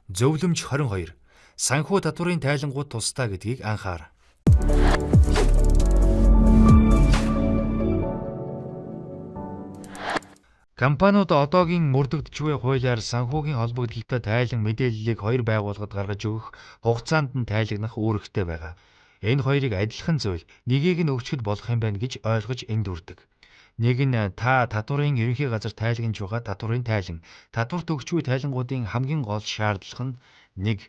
Зөвлөмж 22. Санхүү татварын тайлангууд тусдаа гэдгийг анхаар. Компаниуд одоогийн мөрдөгдөж буй хуулиар санхүүгийн холбогдлолтой тайлан мэдээллийг хоёр байгууллагад гаргаж өгөх хугацаанд нь тайлагнах үүрэгтэй байгаа. Энэ хоёрыг адилхан зүйл, нэгийг нь өвчгөд болох юм байна гэж ойлгож энд үрдэг. Нэг нь та татварын ерөнхий газар тайлагнаж байгаа татварын тайлан. Татварт өгч буй тайлангуудын хамгийн гол шаардлага нь 1.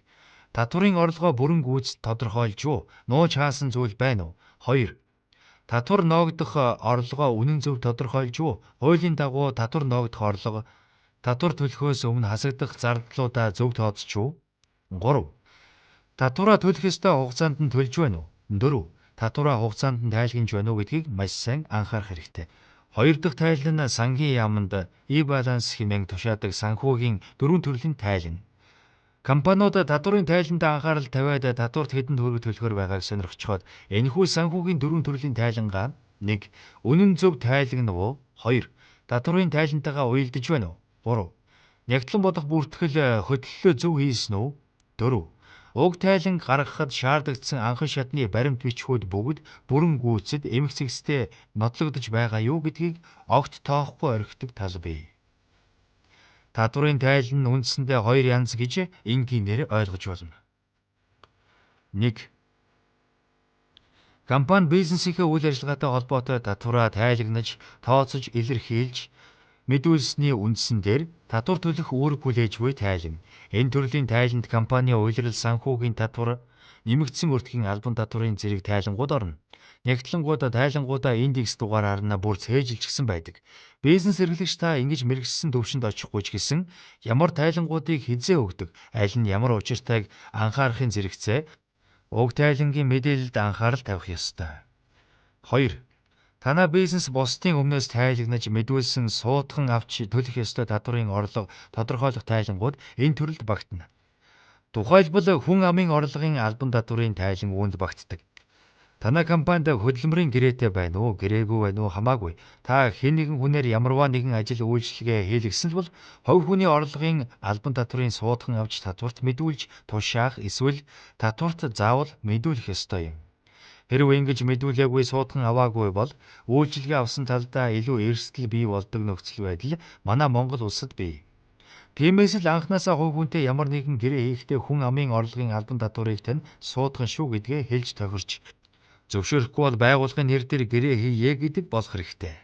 Татварын орлогоо бүрэн гүйцэд тодорхойлж юу? Нууж хаасан зүйл байна уу? 2. Татвар ноогдох орлогоо үнэн зөв тодорхойлж юу? Хуулийн дагуу татвар ноогдох орлого татвар төлөхөөс өмнө хасагдах зардлуудаа зөв тооцож юу? 3. Татвараа төлөх ёстой хугацаанд нь төлж байна уу? 4. Татвараа хугацаанд нь тайлагнаж байна уу гэдгийг маш сайн анхаарах хэрэгтэй. Хоёр дахь тайлан нь сангийн яамд E-balance хэмээн тушаадаг санхүүгийн дөрвөн төрлийн тайлан. Компаниуд татварын тайланд анхаарал тавиад татварт хэдэн төгрөг төлөхөр байгааг сонирхчхоод энэхүү санхүүгийн дөрвөн төрлийн тайлангаа 1. Үнэн зөв тайлагна уу? 2. Татварын тайлантайгаа уялдаж байна уу? 3. Нягтлан бодох бүртгэл хөтлөлөө зөв хийсэн үү? 4. Уг тайлан гаргахад шаардагдсан анхан шатны баримт бичгүүд бүгд бүрэн гүйцэд эмх зэгстэй нотлогдож байгаа юу гэдгийг огт тоохгүй орхидог тал бий. Татварын тайлан нь үндсэндээ хоёр янз гэж энгийнээр ойлгож болно. 1. Компани бизнесийнхээ үйл ажиллагаатай холбоотой татвараа тайлагнаж, тооцож, илэрхийлж мэдүүлсэний үндсэн дээр татвар төлөх үүрэг хүлээж буй тайлан. Энэ төрлийн тайланд компани улирал санхүүгийн татвар, нэмэгдсэн өртгийн албан татварын зэрэг тайлангууд орно. Нягтлангууд тайлангуудаа индекс дугаараар нь бүр цээжилчихсэн байдаг. Бизнес эрхлэгч та ингэж мэргэжсэн төвшөнд очихгүй ч гэсэн ямар тайлангуудыг хизээ өгдөг, аль нь ямар учиртайг анхаарахын зэрэгцээ уг тайлангийн мэдээлэлд анхаарал тавих ёстой. 2. Танай бизнес бусдын өмнөөс тайлагнаж мэдүүлсэн суудхан авч төлөх ёстой татварын орлого тодорхойлох тайлангууд энэ төрөлд багтана. Тухайлбал хүн амын орлогын албан татварын тайлан үүнд багтдаг. Танай компанид хөдөлмөрийн гэрээтэй байна уу, гэрээгүй байна уу хамаагүй. Та хэн нэгэн хүнээр ямарваа нэгэн ажил үйлчлэгээ хийлгэсэн л бол хувь хүний орлогын албан татварын суудхан авч татварт мэдүүлж тушаах эсвэл татварт заавал мэдүүлэх ёстой юм. Хэрвээ ингэж мэдүүлээгүй суудхан аваагүй бол үйлчилгээ авсан талдаа илүү эрсдэл бий болдог нөхцөл байдал манай Монгол улсад бий. Тиймээс л анхнаасаа хувь хүнтэй ямар нэгэн гэрээ хийхдээ хүн амын орлогын албан татварыг тань суудхан шүү гэдгээ хэлж тохирч зөвшөөрөхгүй бол байгууллагын нэр дээр гэрээ хийе гэдэг болох хэрэгтэй.